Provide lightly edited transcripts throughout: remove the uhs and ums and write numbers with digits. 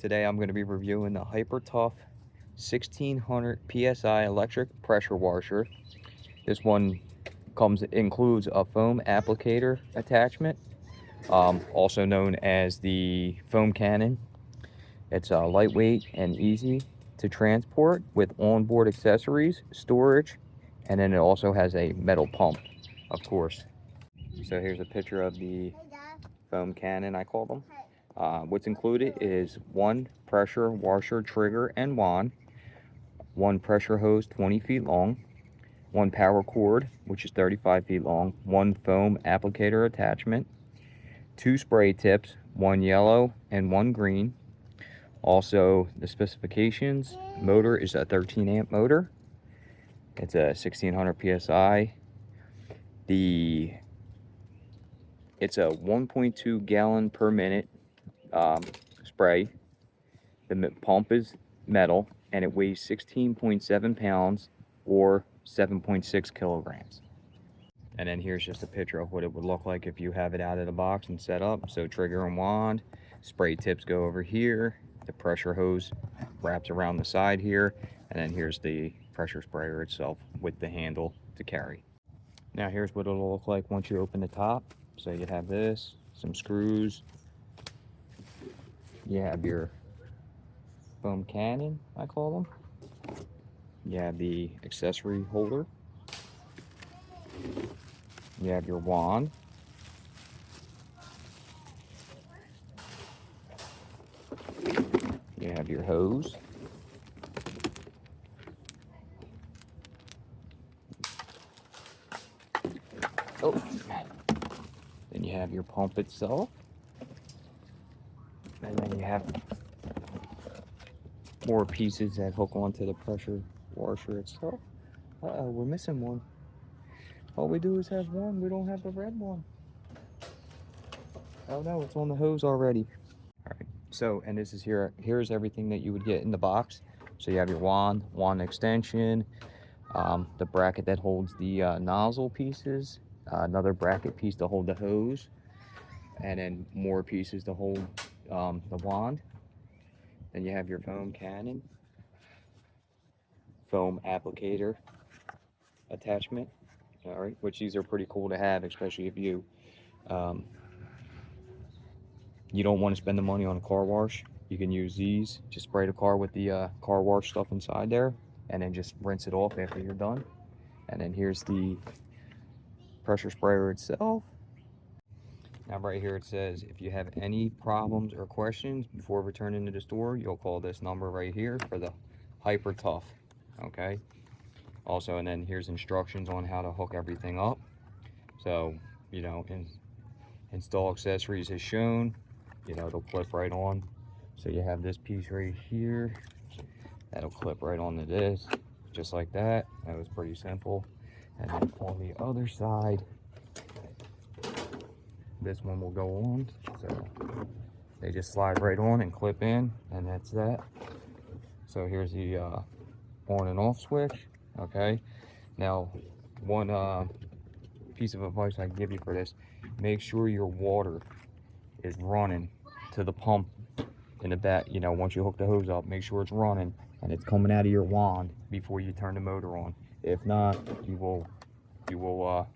Today I'm going to be reviewing the Hyper Tough 1600 PSI electric pressure washer. This one includes a foam applicator attachment, also known as the foam cannon. It's lightweight and easy to transport with onboard accessories, storage, and then it also has a metal pump, of course. So here's a picture of the foam cannon, I call them. What's included is one pressure washer trigger and wand, one pressure hose 20 feet long, one power cord, which is 35 feet long, one foam applicator attachment, two spray tips, one yellow and one green. Also, the specifications: motor is a 13 amp motor. It's a 1600 psi. It's a 1.2 gallon per minute spray. The pump is metal and it weighs 16.7 pounds or 7.6 kilograms. And then here's just a picture of what it would look like if you have it out of the box and set up. So trigger and wand, spray tips go over here, the pressure hose wraps around the side here, and then here's the pressure sprayer itself with the handle to carry. Now here's what it'll look like once you open the top. So you have this, some screws, you have your foam cannon, I call them. You have the accessory holder. You have your wand. You have your hose. Oh, then you have your pump itself. And then you have more pieces that hook onto the pressure washer itself. Uh-oh, we're missing one. All we do is have one, we don't have the red one. Oh no, it's on the hose already. All right, so, and this is here's everything that you would get in the box. So you have your wand extension, the bracket that holds the nozzle pieces, another bracket piece to hold the hose, and then more pieces to hold the wand. Then you have your foam cannon, foam applicator attachment. All right, which these are pretty cool to have, especially if you don't want to spend the money on a car wash. You can use these. Just spray the car with the car wash stuff inside there, and then just rinse it off after you're done. And then here's the pressure sprayer itself. Now right here it says, if you have any problems or questions before returning to the store, you'll call this number right here for the Hyper Tough. Okay. Also, and then here's instructions on how to hook everything up. So, install accessories as shown. It'll clip right on. So you have this piece right here. That'll clip right onto this, just like that. That was pretty simple. And then on the other side, this one will go on. So they just slide right on and clip in, and that's that. So here's the on and off switch. Okay. Now, one piece of advice I can give you for this: make sure your water is running to the pump in the back. Once you hook the hose up, make sure it's running and it's coming out of your wand before you turn the motor on. If not, you will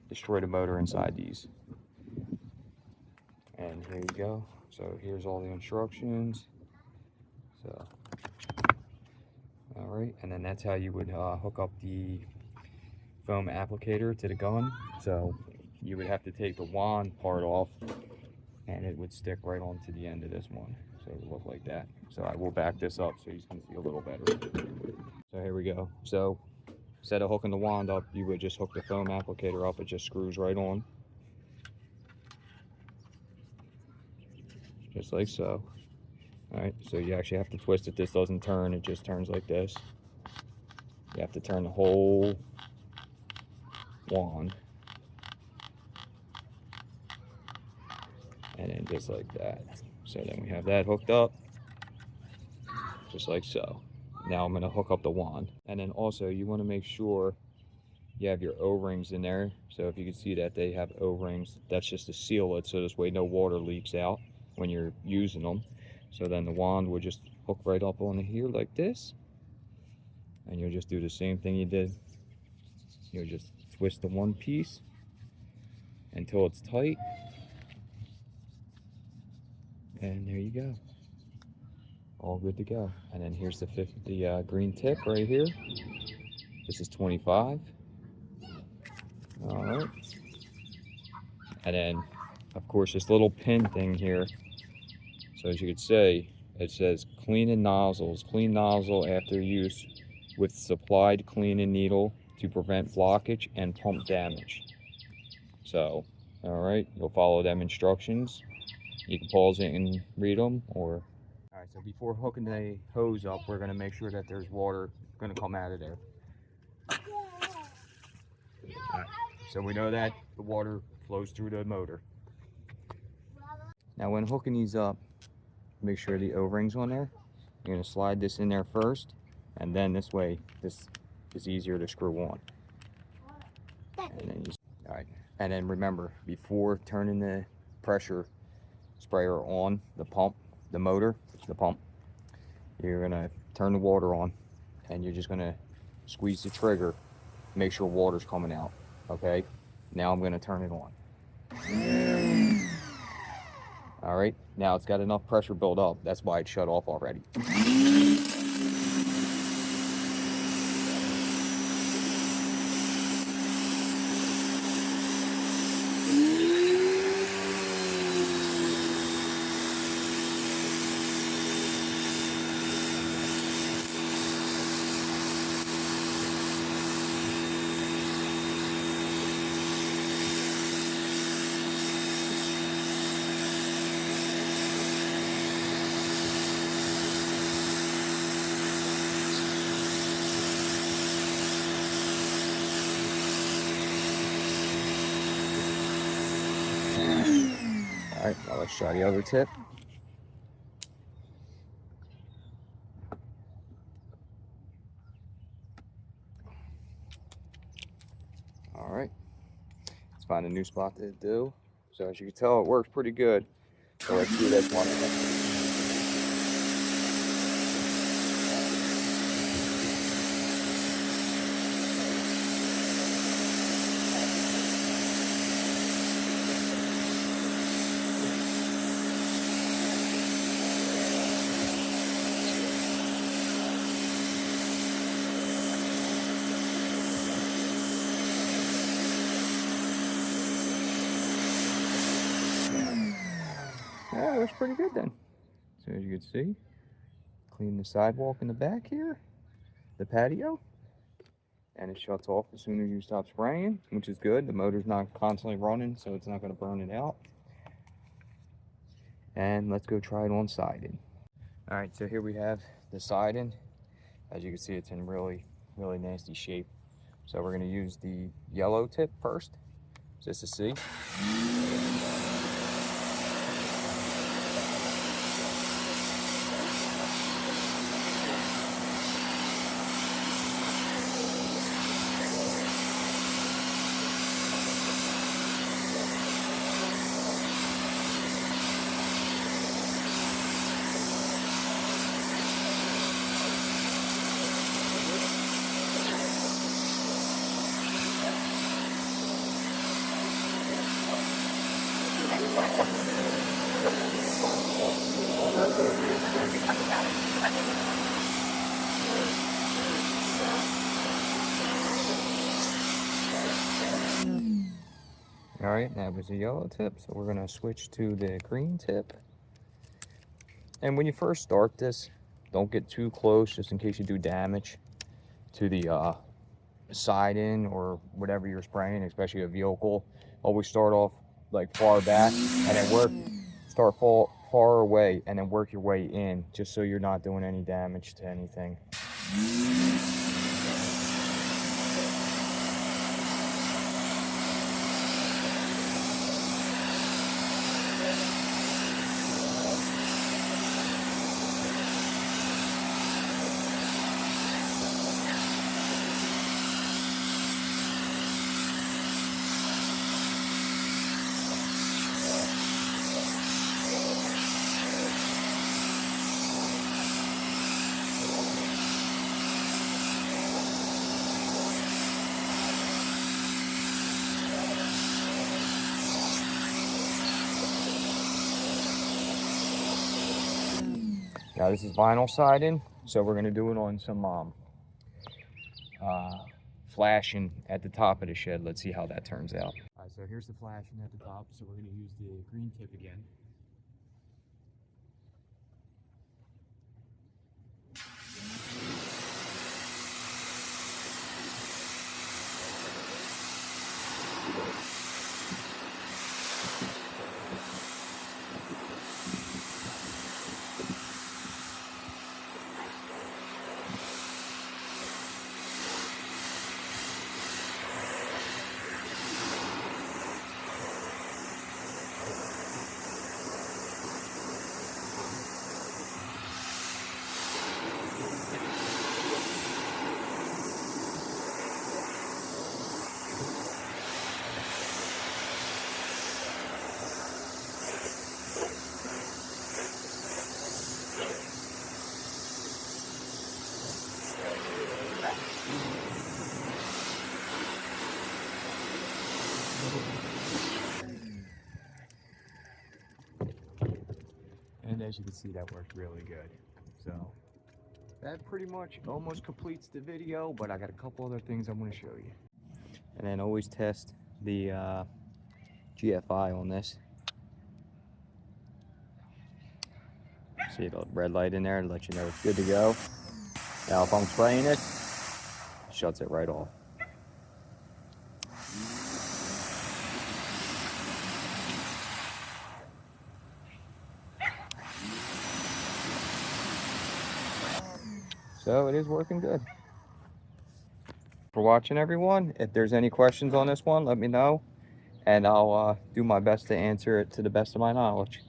destroy the motor inside these. And here you go. So here's all the instructions. So, all right, and then that's how you would hook up the foam applicator to the gun. So you would have to take the wand part off, and it would stick right onto the end of this one. So it would look like that. So I will back this up so you can see a little better. So here we go. So instead of hooking the wand up, you would just hook the foam applicator up. It just screws right on, just like so. All right, so you actually have to twist it. This doesn't turn, it just turns like this. You have to turn the whole wand, and then just like that. So then we have that hooked up, just like so. Now I'm going to hook up the wand. And then also you want to make sure you have your O-rings in there. So if you can see that they have O-rings, that's just to seal it, so this way no water leaks out when you're using them. So then the wand will just hook right up on here like this. And you'll just do the same thing you did. You'll just twist the one piece until it's tight. And there you go. All good to go. And then here's the green tip right here. This is 25. All right. And then, of course, this little pin thing here. So as you could say, it says cleaning nozzles. Clean nozzle after use with supplied cleaning needle to prevent blockage and pump damage. So, all right, you'll follow them instructions. You can pause it and read them, or... All right, so before hooking the hose up, we're gonna make sure that there's water gonna come out of there. All right, so we know that the water flows through the motor. Now when hooking these up, make sure the O-ring's on there. You're gonna slide this in there first, and then this way, this is easier to screw on. And then all right, and then remember, before turning the pressure sprayer on the pump, the motor, the pump, you're gonna turn the water on, and you're just gonna squeeze the trigger, make sure water's coming out. Okay, now I'm gonna turn it on. All right, now it's got enough pressure built up. That's why it shut off already. All right, now let's try the other tip. All right, let's find a new spot to do. So as you can tell, it works pretty good. So let's do this one. Yeah, it looks pretty good then. So as you can see, clean the sidewalk in the back here, the patio, and it shuts off as soon as you stop spraying, which is good. The motor's not constantly running, so it's not going to burn it out. And let's go try it on siding. All right, so here we have the siding. As you can see, it's in really nasty shape. So we're going to use the yellow tip first, just to see. All right, that was the yellow tip, so we're gonna switch to the green tip. And when you first start this, don't get too close, just in case you do damage to the siding or whatever you're spraying, especially a vehicle. Always start off like far back, and then start far away, and then work your way in, just so you're not doing any damage to anything. Now this is vinyl siding, so we're gonna do it on some flashing at the top of the shed. Let's see how that turns out. All right, so here's the flashing at the top. So we're gonna use the green tip again. And as you can see, that worked really good. So that pretty much almost completes the video, but I got a couple other things I'm going to show you. And then always test the GFI on this. See the red light in there to let you know it's good to go. Now if I'm spraying it, it shuts it right off. So it is working good. For watching, everyone. If there's any questions on this one, let me know, and I'll do my best to answer it to the best of my knowledge.